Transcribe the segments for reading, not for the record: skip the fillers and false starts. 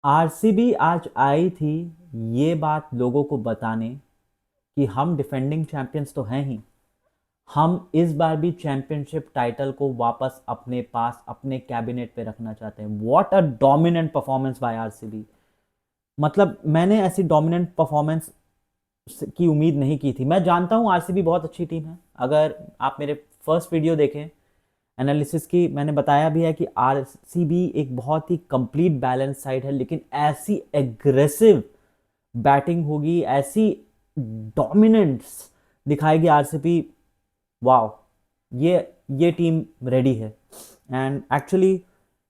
RCB आज आई थी ये बात लोगों को बताने कि हम डिफेंडिंग चैंपियंस तो हैं ही, हम इस बार भी चैंपियनशिप टाइटल को वापस अपने पास अपने कैबिनेट पे रखना चाहते हैं। What a dominant performance by RCB. मतलब मैंने ऐसी डोमिनेंट परफॉर्मेंस की उम्मीद नहीं की थी। मैं जानता हूँ आरसीबी बहुत अच्छी टीम है। अगर आप मेरे फर्स्ट वीडियो देखें एनालिसिस की, मैंने बताया भी है कि आरसीबी एक बहुत ही कंप्लीट बैलेंस साइड है, लेकिन ऐसी एग्रेसिव बैटिंग होगी, ऐसी डोमिनेंस दिखाएगी आरसीबी। वाओ, ये ये टीम रेडी है। एंड एक्चुअली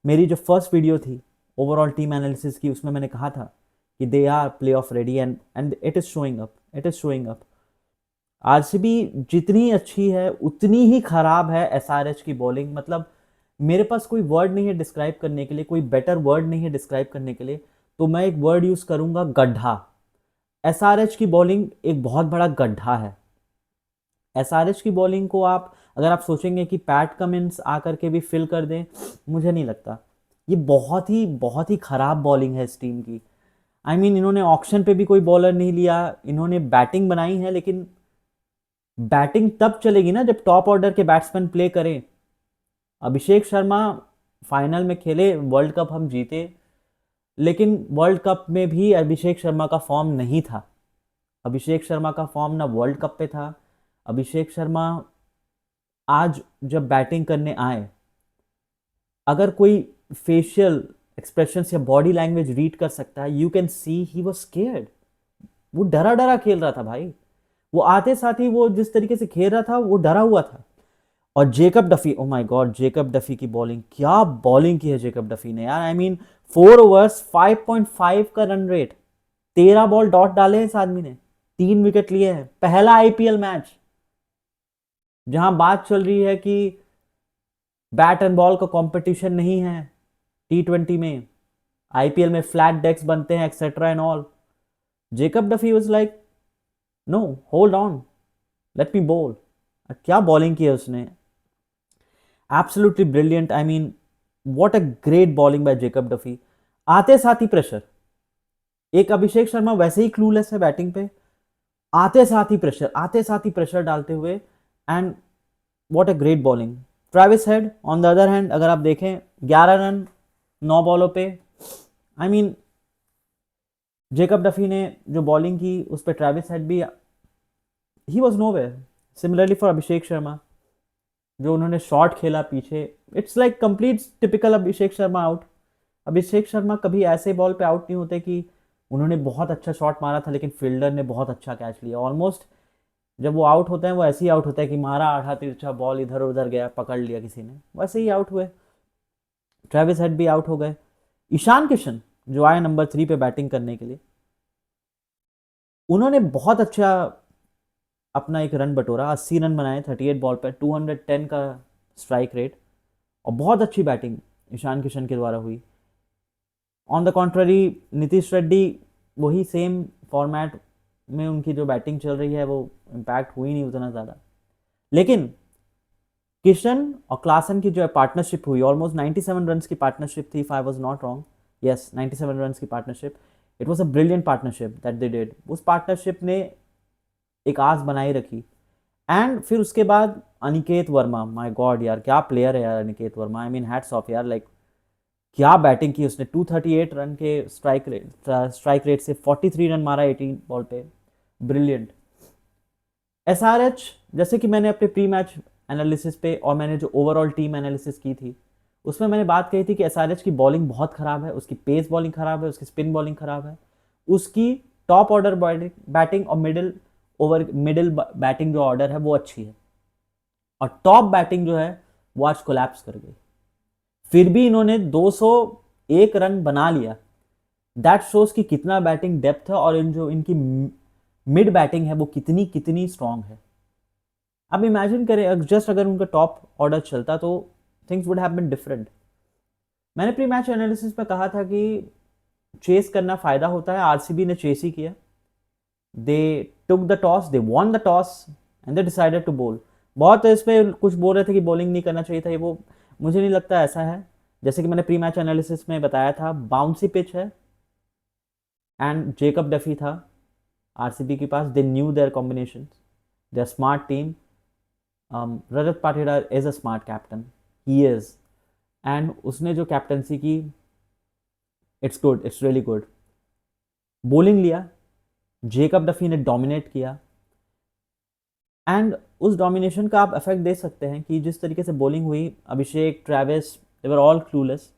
मेरी जो फर्स्ट वीडियो थी ओवरऑल टीम एनालिसिस की, उसमें मैंने कहा था कि they are playoff ready and and it is showing up, it is showing up. RCB जितनी अच्छी है उतनी ही खराब है एसआरएच की बॉलिंग। मतलब मेरे पास कोई वर्ड नहीं है डिस्क्राइब करने के लिए, कोई बेटर वर्ड नहीं है डिस्क्राइब करने के लिए, तो मैं एक वर्ड यूज करूंगा, गड्ढा। एसआरएच की बॉलिंग एक बहुत बड़ा गड्ढा है। एसआरएच की बॉलिंग को आप, अगर आप सोचेंगे कि पैट कमिंस आकर के भी फिल कर दें, मुझे नहीं लगता। ये बहुत ही खराब बॉलिंग है इस टीम की। आई मीन इन्होंने ऑक्शन पे भी कोई बॉलर नहीं लिया, इन्होंने बैटिंग बनाई है, लेकिन बैटिंग तब चलेगी ना जब टॉप ऑर्डर के बैट्समैन प्ले करें। अभिषेक शर्मा फाइनल में खेले, वर्ल्ड कप हम जीते, लेकिन वर्ल्ड कप में भी अभिषेक शर्मा का फॉर्म नहीं था। अभिषेक शर्मा का फॉर्म ना वर्ल्ड कप पे था। अभिषेक शर्मा आज जब बैटिंग करने आए, अगर कोई फेशियल एक्सप्रेशंस या बॉडी लैंग्वेज रीड कर सकता है, you can see he was scared. वो डरा डरा खेल रहा था भाई। वो आते साथ ही वो जिस तरीके से खेल रहा था, वो डरा हुआ था। और Jacob Duffy, oh my God, Jacob Duffy की बॉलिंग, क्या बॉलिंग की है जेकब डफी ने यार। आई मीन 4 ओवर्स 5.5 का रन रेट, 13 बॉल डॉट डाले इस आदमी ने, 3 विकेट लिए हैं। पहला आईपीएल मैच जहां बात चल रही है कि बैट एंड बॉल का कंपटीशन नहीं है टी20 में, आईपीएल में फ्लैट डेक्स बनते हैं etcetera and all, Jacob Duffy was like no, hold on, let me bowl. क्या बॉलिंग की है उसने, absolutely brilliant. I mean what a great bowling by Jacob Duffy. आते साथ ही प्रेशर, एक अभिषेक शर्मा वैसे ही क्लूलेस है बैटिंग पे, आते साथ ही प्रेशर, आते साथ ही प्रेशर डालते हुए, and what a great bowling. Travis head on the other hand, अगर आप देखें 11 रन 9 बॉलों पे। आई मीन जेकब डफी ने जो बॉलिंग की उस पर ट्रेविस हेड भी, he was nowhere. Similarly for Abhishek Sharma, जो उन्होंने शॉट खेला पीछे, it's like complete typical Abhishek Sharma out. Abhishek Sharma कभी ऐसे बॉल पे आउट नहीं होते कि उन्होंने बहुत अच्छा शॉट मारा था लेकिन फील्डर ने बहुत अच्छा कैच लिया। ऑलमोस्ट जब वो आउट होते हैं वो ऐसे ही आउट होता है कि मारा आधा तिरछा बॉल इधर उधर गया, पकड़ लिया किसी ने, वैसे ही आउट हुए। ट्रेविस हेड भी आउट हो गए। ईशान किशन जो आए नंबर 3 पे बैटिंग करने के लिए, उन्होंने बहुत अच्छा अपना एक रन बटोरा, 80 रन बनाए 38 बॉल पर, 210 का स्ट्राइक रेट, और बहुत अच्छी बैटिंग ईशान किशन के द्वारा हुई। On the contrary Nitish Reddy, वही सेम फॉर्मेट में उनकी जो बैटिंग चल रही है, वो इम्पैक्ट हुई नहीं उतना ज़्यादा। लेकिन किशन और क्लासन की जो है पार्टनरशिप हुई, ऑलमोस्ट 97 रन की पार्टनरशिप थी, if I was not wrong. Yes, 97 run की partnership. It was a brilliant partnership that they did. उस पार्टनरशिप ने एक आस बनाई रखी। एंड फिर उसके बाद अनिकेत वर्मा, माय गॉड यार, क्या प्लेयर है यार Aniket Verma. I mean hats off यार, लाइक क्या बैटिंग की उसने। 238 रन के स्ट्राइक रेट से 43 रन मारा 18 बॉल पे, ब्रिलियंट। एसआरएच, जैसे कि मैंने अपने प्री मैच एनालिसिस पे और मैंने जो ओवरऑल टीम एनालिसिस की थी, उसमें मैंने बात कही थी कि एसआरएच की बॉलिंग बहुत खराब है, उसकी पेस बॉलिंग खराब है, उसकी स्पिन बॉलिंग खराब है, उसकी टॉप ऑर्डर बैटिंग और मिडिल बैटिंग जो ऑर्डर है वो अच्छी है, और टॉप बैटिंग जो है वो आज कोलैप्स कर गई। फिर भी इन्होंने 201 रन बना लिया। दैट शोज कि कितना बैटिंग डेप्थ है, और इन जो इनकी मिड बैटिंग है वो कितनी कितनी स्ट्रांग है। अब इमेजिन करें जस्ट अगर उनका टॉप ऑर्डर चलता तो things would have been different. मैंने प्री मैच एनालिसिस में कहा था कि चेस करना फायदा होता है, आरसीबी ने चेस ही किया। They took the toss, they won the toss, and they decided to bowl. बहुत इस पे कुछ बोल रहे थे कि बॉलिंग नहीं करना चाहिए था, ये वो, मुझे नहीं लगता ऐसा है। जैसे कि मैंने प्री मैच एनालिसिस में बताया था, बाउंसी पिच है, एंड जेकब डफी था आरसीबी के पास. They knew their combination, they are smart team. Rajat Patidar is a smart captain, he is. And उसने जो कैप्टनसी की, it's good, it's really good. Bowling लिया, जेकब डफी ने डोमिनेट किया. एंड उस डोमिनेशन का आप इफेक्ट दे सकते हैं कि जिस तरीके से बॉलिंग हुई, Abhishek, Travis, they were all clueless.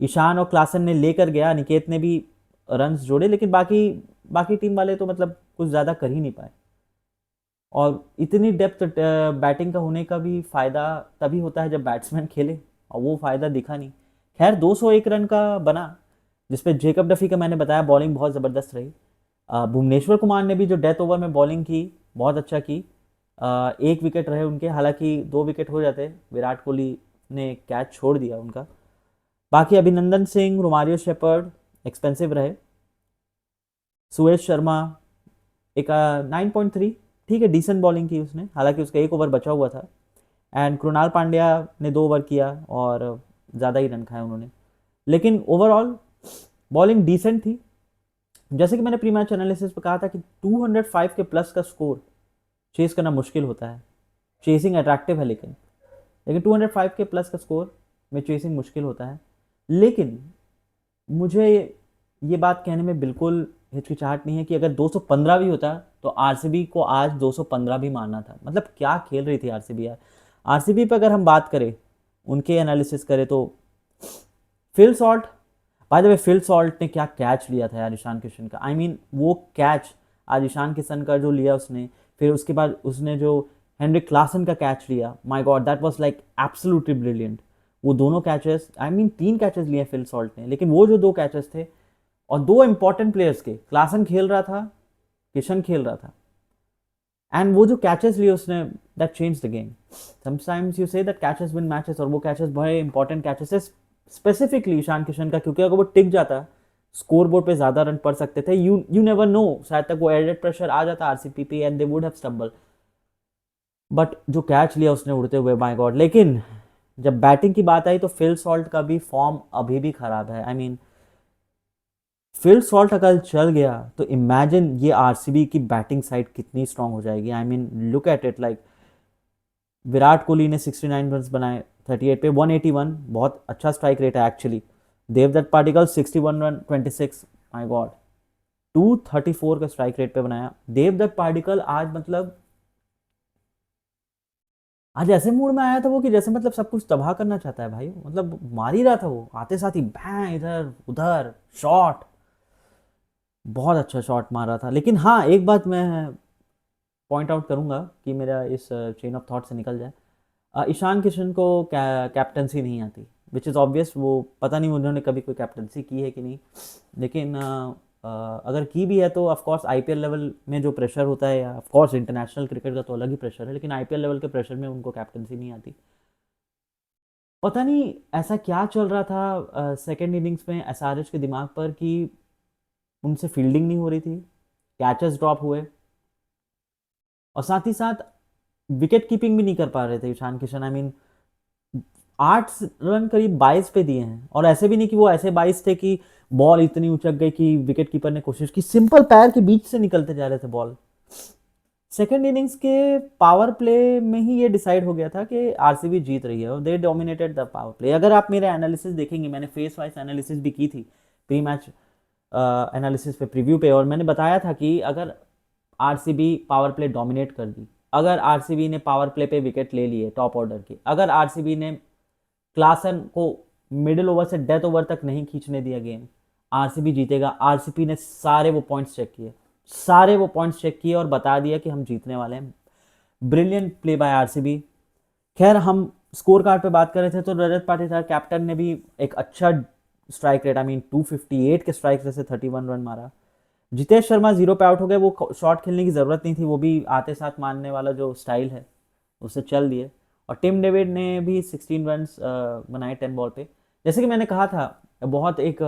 Ishan और क्लासन ने लेकर गया, निकेत ने भी रन्स जोड़े, लेकिन बाकी बाकी टीम वाले तो मतलब कुछ ज़्यादा कर ही नहीं पाए. और इतनी डेप्थ बैटिंग का होने का भी फ़ायदा तभी होता है जब बैट्समैन खेले, और वो फ़ायदा दिखा नहीं. खैर 201 रन का बना, जिसपे जेकब डफी का मैंने बताया बॉलिंग बहुत ज़बरदस्त रही. भुवनेश्वर कुमार ने भी जो डेथ ओवर में बॉलिंग की बहुत अच्छा की. एक विकेट रहे उनके, हालांकि 2 विकेट हो जाते, विराट कोहली ने कैच छोड़ दिया उनका. बाकी अभिनंदन सिंह, रोमारियो शेपर्ड एक्सपेंसिव रहे. सुरेश शर्मा एक 9.3, ठीक है, डिसेंट बॉलिंग की उसने, हालांकि उसका 1 ओवर बचा हुआ था. एंड कृणाल पांड्या ने 2 ओवर किया और ज़्यादा ही रन खाए उन्होंने. लेकिन ओवरऑल बॉलिंग डिसेंट थी. जैसे कि मैंने प्री मैच एनालिसिस पे कहा था कि 205 के प्लस का स्कोर चेस करना मुश्किल होता है. चेसिंग अट्रैक्टिव है, लेकिन 205 के प्लस का स्कोर में चेसिंग मुश्किल होता है. लेकिन मुझे ये बात कहने में बिल्कुल हिचकिचाहट नहीं है कि अगर 215 भी होता तो आरसीबी को आज 215 भी मारना था. मतलब क्या खेल रही थी आरसीबी यार. आरसीबी पर अगर हम बात करें, उनके एनालिसिस करें तो Phil Salt, by the way Phil Salt ने क्या कैच लिया था यार ईशान किशन का. आई मीन वो कैच आज ईशान किशन का जो लिया उसने, फिर उसके बाद उसने जो हेनरिक क्लासन का कैच लिया, my God that was like absolutely brilliant. वो दोनों कैचेस, आई मीन 3 कैचेस लिए फिल सॉल्ट ने, लेकिन वो जो 2 कैचेस थे और 2 इंपॉर्टेंट प्लेयर्स के, क्लासन खेल रहा था, किशन खेल रहा था, एंड वो जो कैचेस लिए उसने, that change the game. Sometimes you say that catches win matches, और वो कैचेस बड़े इंपॉर्टेंट कैचेस है स्पेसिफिकली ईशान किशन का, क्योंकि अगर वो टिक जाता स्कोर बोर्ड पे ज्यादा रन पड़ सकते थे. यू नेवर नो, शायद तक वो एडेड प्रेशर आ जाता आरसीबी पे and they would have stumble. But जो कैच लिया उसने उड़ते हुए, माय गॉड. लेकिन जब बैटिंग की बात आई तो फिल सॉल्ट का भी फॉर्म अभी भी खराब है. आई मीन फिल सॉल्ट अगर चल गया तो इमेजिन ये आरसीबी की बैटिंग साइड कितनी स्ट्रांग हो जाएगी. I mean look at it, like Virat Kohli ने 69 रन बनाए 38 पे, 181, बहुत अच्छा स्ट्राइक रेट है actually. Devdutt Padikkal 61 run 26, my god, 234 का स्ट्राइक रेट पे बनाया. देवदत्त पाटिकल आज मतलब आज ऐसे मूड में आया था वो कि जैसे मतलब सब कुछ तबाह करना चाहता है भाई. मतलब मार ही रहा था वो, आते साथ ही बैं इधर उधर शॉट, बहुत अच्छा शॉट मारा था. लेकिन हाँ, एक बात मैं पॉइंट आउट करूंगा कि मेरा इस चेन ऑफ थॉट से निकल जाए. ईशान किशन को कैप्टनसी नहीं आती, विच इज़ ऑब्वियस. वो पता नहीं उन्होंने कभी कोई कैप्टनसी की है कि नहीं, लेकिन अगर की भी है तो ऑफ कोर्स आईपीएल लेवल में जो प्रेशर होता है, या ऑफ कोर्स इंटरनेशनल क्रिकेट का तो अलग ही प्रेशर है, लेकिन आईपीएल लेवल के प्रेशर में उनको कैप्टनसी नहीं आती. पता नहीं ऐसा क्या चल रहा था सेकेंड इनिंग्स में एसआरएच के दिमाग पर कि उनसे फील्डिंग नहीं हो रही थी, कैचेस ड्रॉप हुए, और साथ ही साथ विकेट कीपिंग भी नहीं कर पा रहे थे Ishan Kishan. I mean 8 run करीब 22 पे दिए हैं, और ऐसे भी नहीं कि वो ऐसे 22 थे कि बॉल इतनी उचक गई कि विकेट कीपर ने कोशिश की, सिंपल पैर के बीच से निकलते जा रहे थे बॉल. सेकेंड इनिंग्स के पावर प्ले में ही ये डिसाइड हो गया था कि आरसीबी जीत रही है, और दे डोमिनेटेड द पावर प्ले. अगर आप मेरे एनालिसिस देखेंगे, मैंने फेस वाइज एनालिसिस भी की थी प्री मैच एनालिसिस पे, प्रीव्यू पे, और मैंने बताया था कि अगर आरसीबी पावर प्ले डोमिनेट कर दी, अगर आरसीबी ने पावर प्ले पे विकेट ले लिए टॉप ऑर्डर की, अगर आरसीबी ने क्लासन को मिडिल ओवर से डेथ ओवर तक नहीं खींचने दिया गेम, आरसीबी जीतेगा. आरसीबी ने सारे वो पॉइंट्स चेक किए, सारे वो पॉइंट्स चेक किए और बता दिया कि हम जीतने वाले हैं. Brilliant play by RCB. खैर हम स्कोर कार्ड पे बात कर रहे थे तो रजत पाटीदार कैप्टन ने भी एक अच्छा स्ट्राइक रेट, आई मीन 258 के स्ट्राइक रेट से 31 रन मारा. जितेश शर्मा 0 पे आउट हो गए, वो शॉट खेलने की ज़रूरत नहीं थी, वो भी आते साथ मारने वाला जो स्टाइल है उससे चल दिए. और टिम डेविड ने भी 16 रन बनाए 10 बॉल पे. जैसे कि मैंने कहा था, बहुत एक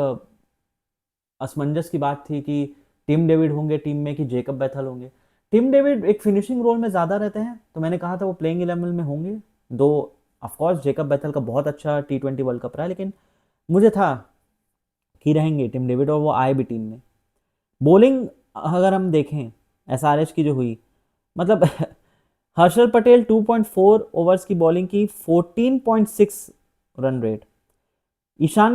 असमंजस की बात थी कि टिम डेविड होंगे टीम में कि जेकब बैथल होंगे. टिम डेविड एक फिनिशिंग रोल में ज़्यादा रहते हैं, तो मैंने कहा था वो प्लेइंग 11 में होंगे. दो ऑफकोर्स जेकब बैथल का बहुत अच्छा T20 वर्ल्ड कप रहा है, लेकिन मुझे था कि रहेंगे टिम डेविड, और वो आए भी टीम में. बॉलिंग अगर हम देखें एसआरएच की जो हुई, मतलब हर्षल पटेल 2.4 ओवर्स की बॉलिंग की, 14.6 रन रेट। ईशान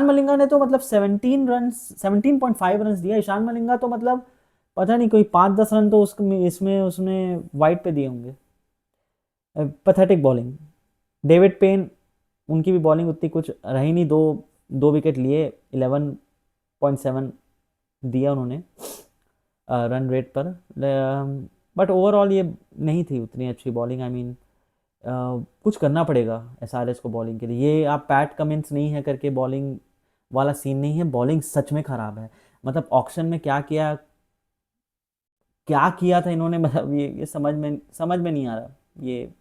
मलिंगा ने तो मतलब 17.5 रन दिया। ईशान मलिंगा तो मतलब पता नहीं कोई 5-10 रन तो उसमें इसमें उसने वाइड पे दिए होंगे। Pathetic bowling. डेविड पेन, उनकी भी बॉलिंग उतनी कुछ रही नहीं, दो दो विकेट लिए, 11.7 दिया उन्होंने रन रेट पर। बट ओवरऑल ये नहीं थी उतनी अच्छी बॉलिंग। आई मीन कुछ करना पड़ेगा एसआरएच को बॉलिंग के लिए। ये आप पैट कमिंस नहीं है करके बॉलिंग वाला सीन नहीं है। बॉलिंग सच में ख़राब है। मतलब ऑक्शन में क्या किया था इन्होंने, मतलब ये समझ में नहीं आ रहा। ये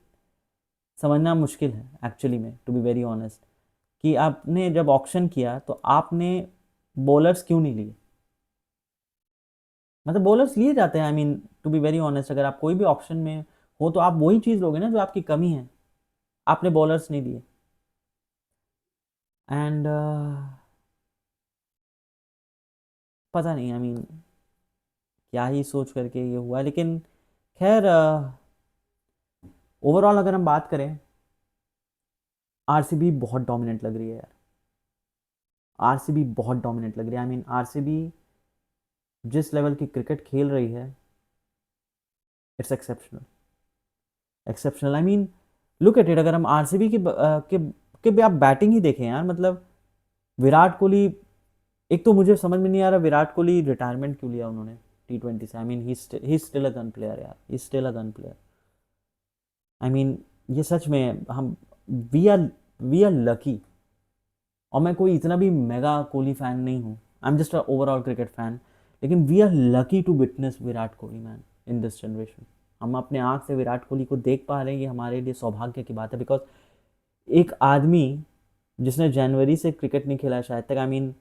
समझना मुश्किल है एक्चुअली में, टू बी वेरी ऑनेस्ट, कि आपने जब ऑक्शन किया तो आपने बॉलर्स क्यों नहीं लिए। मतलब बॉलर्स लिए जाते हैं। I mean to be very honest, अगर आप कोई भी ऑप्शन में हो तो आप वही चीज़ लोगे ना जो आपकी कमी है। आपने बॉलर्स नहीं दिए। एंड पता नहीं, आई मीन क्या ही सोच करके ये हुआ, लेकिन खैर ओवरऑल अगर हम बात करें, आरसीबी बहुत डोमिनेंट लग रही है यार। आरसीबी बहुत डोमिनेंट लग रही है। आई मीन आरसीबी जिस लेवल की क्रिकेट खेल रही है, it's exceptional. Exceptional, I mean look at it. अगर हम आरसीबी के भी आप बैटिंग ही देखें यार, मतलब विराट कोहली, एक तो मुझे समझ में नहीं आ रहा विराट कोहली रिटायरमेंट क्यों लिया उन्होंने T20 से। I mean he still a gun player यार, he still a gun player. I mean ये सच में हम we are we are lucky. और मैं कोई इतना भी मेगा कोहली फैन नहीं हूँ, I am just a overall cricket fan, लेकिन we are lucky to witness Virat Kohli man in this generation. हम अपने आँख से विराट कोहली को देख पा रहे हैं, ये हमारे लिए सौभाग्य की बात है। बिकॉज एक आदमी जिसने जनवरी से क्रिकेट नहीं खेला है शायद तक, आई मीन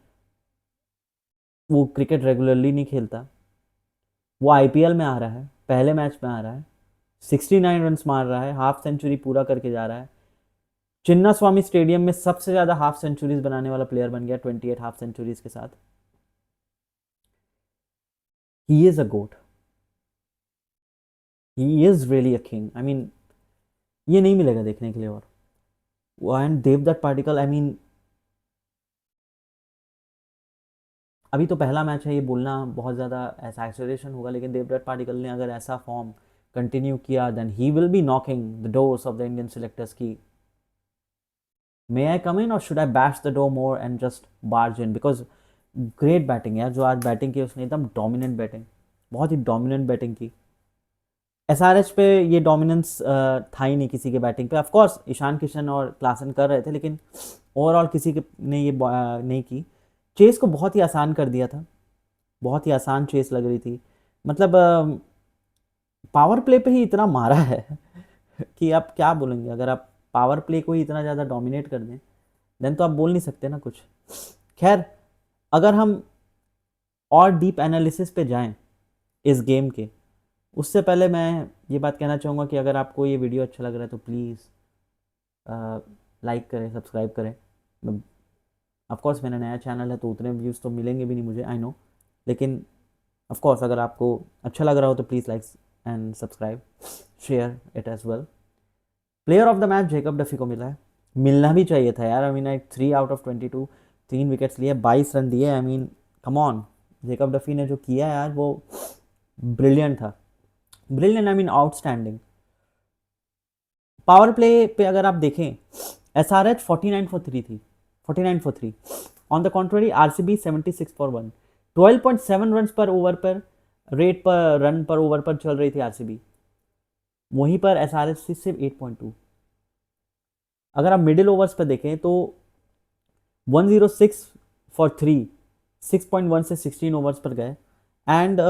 वो क्रिकेट रेगुलरली नहीं खेलता, वो आईपीएल में आ रहा है, पहले मैच में आ रहा है, 69 रन्स मार रहा है, हाफ सेंचुरी पूरा करके जा रहा है। चिन्ना स्वामी स्टेडियम में सबसे ज़्यादा हाफ सेंचुरीज बनाने वाला प्लेयर बन गया, 28 हाफ सेंचुरीज के साथ। He is a goat, he is really a king. I mean ये नहीं मिलेगा देखने के लिए। और and Devdutt Padikkal, I mean अभी तो पहला मैच है, ये बोलना बहुत ज़्यादा ऐसा एक्सरेशन होगा, लेकिन देवदत्त पाटिकल ने अगर ऐसा फॉर्म कंटिन्यू किया, then he will be knocking the doors of the Indian selectors की मे आई कम इन और should I bash the door more and just barge in. Because great batting यार, जो आज बैटिंग की उसने, एकदम dominant batting, बहुत ही dominant batting की। एसआरएच पे ये डोमिनेंस था ही नहीं किसी के बैटिंग पे। ऑफ कोर्स ईशान किशन और क्लासन कर रहे थे, लेकिन ओवरऑल किसी के ने ये नहीं की। चेस को बहुत ही आसान कर दिया था, बहुत ही आसान चेस लग रही थी। मतलब पावर प्ले पे ही इतना मारा है कि आप क्या बोलेंगे। अगर आप पावर प्ले को ही इतना ज़्यादा डोमिनेट कर दें, देन तो आप बोल नहीं सकते ना कुछ। खैर, अगर हम और डीप एनालिसिस पे जाएं इस गेम के, उससे पहले मैं ये बात कहना चाहूँगा कि अगर आपको ये वीडियो अच्छा लग रहा है तो प्लीज़ लाइक करें, सब्सक्राइब करें। ऑफ कोर्स मेरा नया चैनल है तो उतने व्यूज़ तो मिलेंगे भी नहीं मुझे, आई नो, लेकिन ऑफ कोर्स अगर आपको अच्छा लग रहा हो तो please like and subscribe, share it as well. Player of the match Jacob Duffy को मिला है, मिलना भी चाहिए था यार। I mean 3 out of 22, 3 wickets लिए, 22 रन दिए। I mean come on, Jacob Duffy ने जो किया यार वो ब्रिलियंट था। Brilliant, I mean outstanding. Power play पे अगर आप देखें, एसआरएच 49 फॉर 3 थी, 49 for 3। On the contrary RCB 76 for 1, 12.7 run पर ओवर पर रेट पर रन पर ओवर पर चल रही थी आरसीबी। वहीं पर एसआरएच सिर्फ 8.2। अगर आप मिडिल ओवर्स पर देखें तो 106 फॉर 3, 6.1 से 16 ओवर्स पर गए। एंड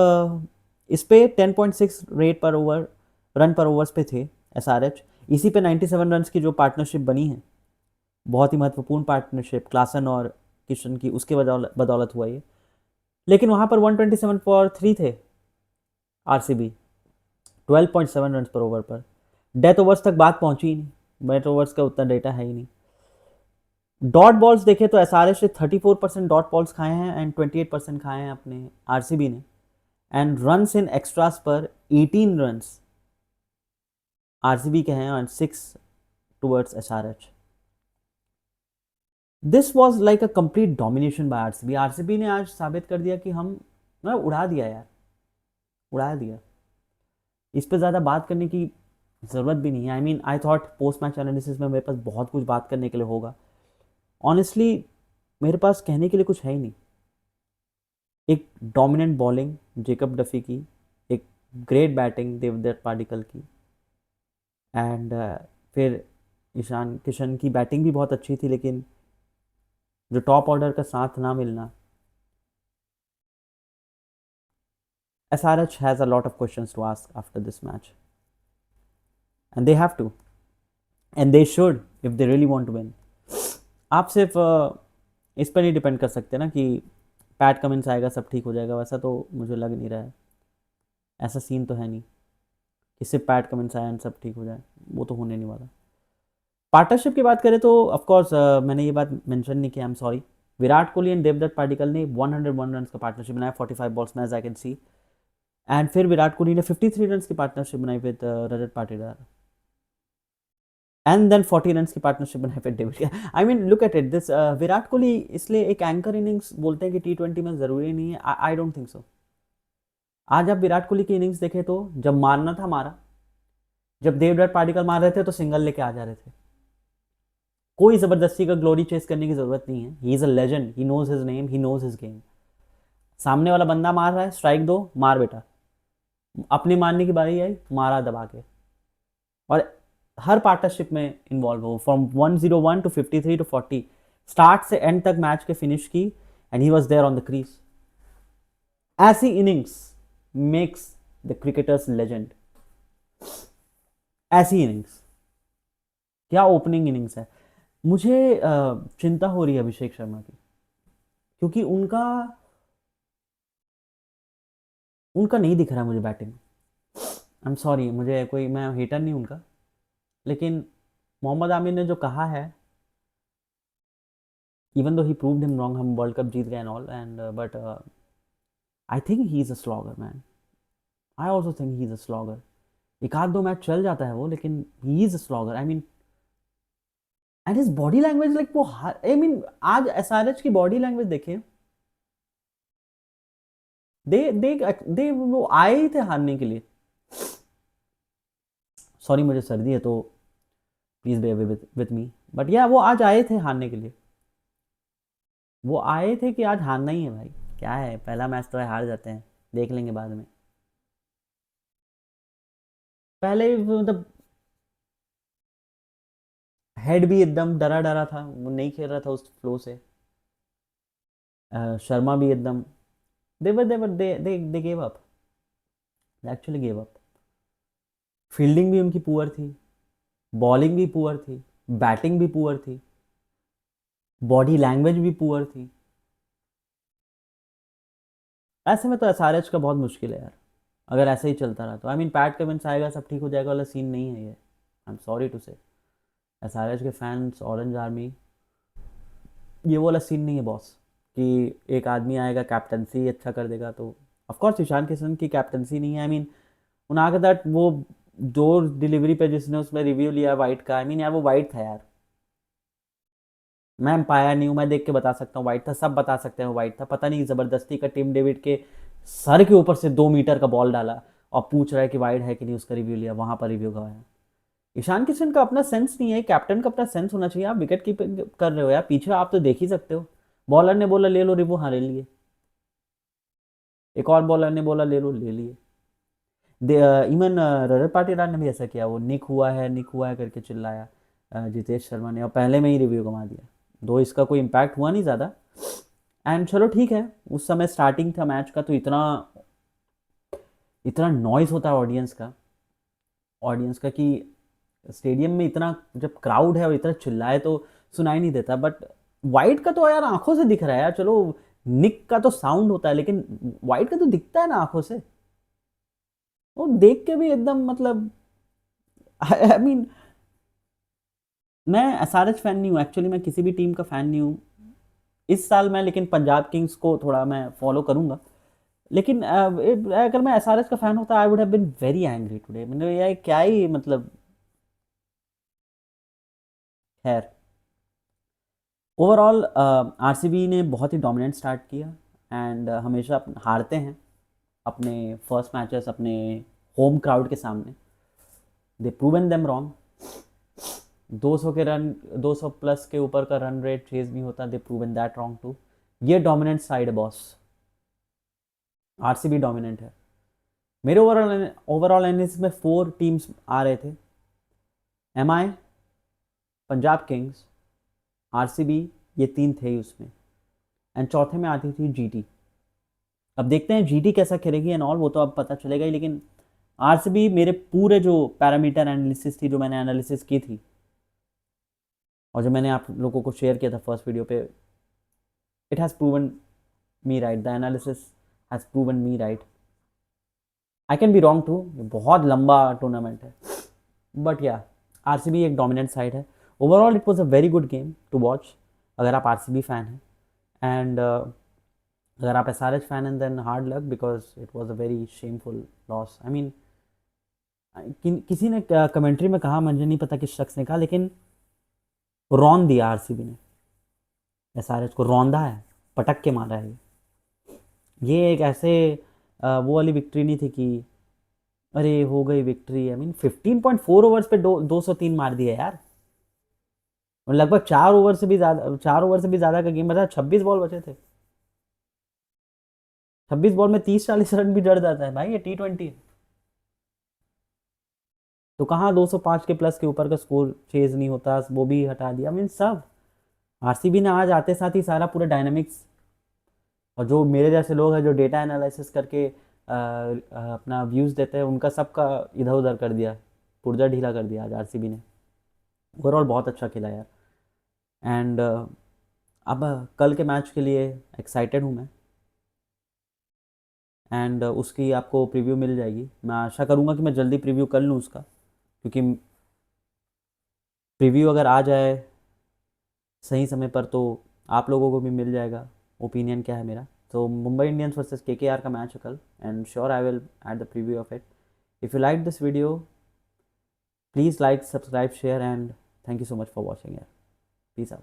इस पे 10.6 रेट पर ओवर, रन पर ओवर्स पे थे एसआरएच। इसी पे 97 रन की जो पार्टनरशिप बनी है, बहुत ही महत्वपूर्ण पार्टनरशिप क्लासन और किशन की, उसके बदौलत हुआ ये। लेकिन वहाँ पर 127 फॉर 3 थे आरसीबी, 12.7 रन पर ओवर पर। डेथ ओवर्स तक बात पहुँची ही नहीं, डेथ ओवर्स का उतना डेटा है ही नहीं। डॉट बॉल्स देखे तो एसआरएच ने 34% डॉट बॉल्स खाए हैं एंड 28% खाए हैं अपने आरसीबी ने। एंड रन्स इन एक्स्ट्रास पर 18 रन्स आरसीबी के हैं and 6 towards SRH. This was like a complete domination by RCB. RCB ने आज साबित कर दिया कि हम मतलब उड़ा दिया यार, उड़ा दिया। इस पर ज़्यादा बात करने की ज़रूरत भी नहीं है। I mean I thought post match analysis में मेरे पास बहुत कुछ बात करने के लिए होगा। ऑनेस्टली मेरे पास कहने के लिए कुछ है ही नहीं। एक डोमिनेंट बॉलिंग जेकब डफी की, एक ग्रेट बैटिंग देवदत्त पाडिक्कल की, एंड फिर ईशान किशन की बैटिंग भी बहुत अच्छी थी, लेकिन जो टॉप ऑर्डर का साथ ना मिलना। SRH has a lot of questions to ask after this match, and they have to, and they should if they really want to win. आप सिर्फ इस पर नहीं डिपेंड कर सकते ना कि पैट कमिंस आएगा सब ठीक हो जाएगा, वैसा तो मुझे लग नहीं रहा है। ऐसा सीन तो है नहीं कि सिर्फ पैट कमिंस आया एंड सब ठीक हो जाए, वो तो होने नहीं वाला। पार्टनरशिप की बात करें तो ऑफकोर्स मैंने ये बात मेंशन नहीं की, I am sorry. Virat Kohli and Devdutt Padikkal ने 101 रन का पार्टनरशिप बनाया 45 बॉल्स में, as I can see. And फिर विराट कोहली ने 53 रन की पार्टनरशिप बनाई with Rajat Patidar, and then 40 run की पार्टनरशिप बनाई with David. I mean look at it this Virat Kohli इसलिए एक एंकर इनिंग्स बोलते हैं कि T20 में ज़रूरी नहीं है। I don't think so. आज आप विराट कोहली की इनिंग्स देखे तो जब मारना था मारा, जब देवदत्त पाडिक्कल मार रहे थे तो सिंगल लेके आ जा रहे थे। कोई ज़बरदस्ती का ग्लोरी चेस करने की ज़रूरत नहीं है। He is a legend, he knows his name, he knows his game. सामने वाला बंदा मार रहा है, स्ट्राइक दो, मार बेटा। अपने मारने की बारी आई, मारा दबा के। और हर पार्टनरशिप में इन्वॉल्व हो, फ्रॉम 101 टू 53 टू 40, स्टार्ट से एंड तक मैच के फिनिश की, and he was there on the crease. ऐसी innings makes the cricketers legend. ऐसी इनिंग्स, क्या ओपनिंग इनिंग्स है। मुझे चिंता हो रही है अभिषेक शर्मा की, क्योंकि उनका उनका नहीं दिख रहा मुझे बैटिंग। आई एम सॉरी, मुझे कोई, मैं हेटर नहीं उनका, लेकिन मोहम्मद आमिर ने जो कहा है, even though he proved him wrong, हम वर्ल्ड कप जीत गए and all, and but I think he is a slogger man. I also think he is a slogger. एक आध दो मैच चल जाता है वो, लेकिन ही is a slogger. I mean and his body language, like वो, आई मीन आज SRH की बॉडी लैंग्वेज देखें। दे वो आए ही थे हारने के लिए। सॉरी मुझे सर्दी है तो please bear with me, but yeah वो आज आए थे हारने के लिए। वो आए थे कि आज हारना ही है भाई, क्या है, पहला मैच तो है, हार जाते हैं, देख लेंगे बाद में। पहले मतलब हेड भी एकदम डरा डरा था, वो नहीं खेल रहा था उस फ्लो से। शर्मा भी एकदम, they gave up, actually gave up. Fielding भी उनकी पुअर थी, बॉलिंग भी पुअर थी, बैटिंग भी पुअर थी, बॉडी लैंग्वेज भी पुअर थी। ऐसे में तो SRH का बहुत मुश्किल है यार, अगर ऐसे ही चलता रहा तो। आई मीन पैट कमिंस आएगा सब ठीक हो जाएगा वाला सीन नहीं है ये। आई एम सॉरी टू से, SRH के फैंस, ऑरेंज आर्मी, ये वाला सीन नहीं है बॉस, कि एक आदमी आएगा कैप्टनसी अच्छा कर देगा। तो ऑफकोर्स ईशान किशन की कैप्टनसी नहीं है। आई मीन उन आगे दैट वो डोर डिलीवरी पे जिसने उसमें रिव्यू लिया वाइट का, आई मीन यार वो वाइट था यार। मैं एम्पायर नहीं हूँ, मैं देख के बता सकता हूँ वाइट था, सब बता सकते हैं वाइट था। पता नहीं ज़बरदस्ती का टिम डेविड के सर के ऊपर से 2 मीटर का बॉल डाला और पूछ रहा है कि वाइट है कि नहीं, उसका रिव्यू लिया, वहां पर रिव्यू गवाया। ईशान किशन का अपना सेंस नहीं है, कैप्टन का अपना सेंस होना चाहिए। आप विकेट कीपिंग कर रहे हो यार, पीछे आप तो देख ही सकते हो। बॉलर ने बोला ले लो रिव्यू, हाँ ले लिए। एक और बॉलर ने बोला ले लो, ले लिए। इवन रजत पाटीदार ने भी ऐसा किया, वो निक हुआ है करके चिल्लाया जितेश शर्मा ने, और पहले में ही रिव्यू गंवा दिया। दो इसका कोई इम्पैक्ट हुआ नहीं ज़्यादा, एंड चलो ठीक है। उस समय स्टार्टिंग था मैच का, तो इतना इतना नॉइज़ होता है ऑडियंस का कि स्टेडियम में इतना जब क्राउड है और इतना चिल्लाए तो सुनाई नहीं देता। बट वाइट का तो यार आंखों से दिख रहा है यार। चलो निक का तो साउंड होता है, लेकिन वाइट का तो दिखता है ना आंखों से। वो देख के भी एकदम मतलब आई मीन मैं एसआरएच फैन नहीं हूँ एक्चुअली, मैं किसी भी टीम का फ़ैन नहीं हूँ इस साल मैं, लेकिन पंजाब किंग्स को थोड़ा मैं फॉलो करूँगा। लेकिन अगर मैं एसआरएच का फ़ैन होता I would have been very angry today, मैंने यार क्या ही मतलब। खैर, ओवरऑल आरसीबी ने बहुत ही डोमिनेंट स्टार्ट किया एंड हमेशा हारते हैं अपने फर्स्ट मैचेस अपने होम क्राउड के सामने। दे प्रूवन देम रॉन्ग। 200 के रन, 200 प्लस के ऊपर का रन रेट चेज नहीं होता, दे प्रूवन दैट रॉन्ग टू। ये डोमिनेंट साइड है बॉस, आरसीबी डोमिनेंट है। मेरे ओवरऑल एनालिसिस में 4 टीम्स आ रहे थे, एमआई, पंजाब किंग्स, आरसीबी, ये 3 थे ही उसमें, एंड चौथे में आती थी जीटी। अब देखते हैं जीटी कैसा खेलेगी एंड ऑल, वो तो अब पता चलेगा ही। लेकिन आरसीबी मेरे पूरे जो पैरामीटर एनालिसिस थी, जो मैंने एनालिसिस की थी और जो मैंने आप लोगों को शेयर किया था फर्स्ट वीडियो पे, it has proven me right, the analysis has proven me right. I can be wrong too, बहुत लंबा टूर्नामेंट है, बट या आरसीबी एक डोमिनेंट साइड है। Overall it was a very good game to watch अगर आप RCB fan हैं, and अगर आप एसआरएच फैन हैं then hard luck because it was a very shameful loss. I mean किसी ने कमेंट्री में कहा, मुझे नहीं पता किस शख्स ने कहा, लेकिन रौन दिया आरसीबी ने, एसआरएच को रौंदा है, पटक के मारा है। ये एक ऐसे वो वाली विक्ट्री नहीं थी कि अरे हो गई विक्ट्री। आई मीन 15.4 ओवर्स पे 203 मार दिया यार, और लगभग 4 ओवर से भी ज़्यादा, 4 ओवर से भी ज़्यादा का गेम बचा। 26 बॉल बचे थे, 26 बॉल में 30-40 रन भी जड़ जाता है भाई, ये T20 है। तो कहाँ 205 के प्लस के ऊपर का स्कोर चेज नहीं होता, वो भी हटा दिया। मीन सब आरसीबी ने आज आते साथ ही सारा पूरा डायनामिक्स, और जो मेरे जैसे लोग हैं जो डेटा एनालिसिस करके अपना व्यूज़ देते हैं, उनका सबका इधर उधर कर दिया, पुर्जा ढीला कर दिया आज आरसीबी ने। ओवरऑल बहुत अच्छा खेला यार, एंड अब कल के मैच के लिए एक्साइटेड हूँ मैं, एंड उसकी आपको प्रीव्यू मिल जाएगी। मैं आशा करूँगा कि मैं जल्दी प्रीव्यू कर लूँ उसका, क्योंकि प्रीव्यू अगर आ जाए सही समय पर तो आप लोगों को भी मिल जाएगा ओपिनियन क्या है मेरा। तो मुंबई इंडियंस वर्सेस केकेआर का मैच है कल, and sure I will add the preview of it. If you like this video please like, subscribe, share, and thank you so much for watching यार। Peace out.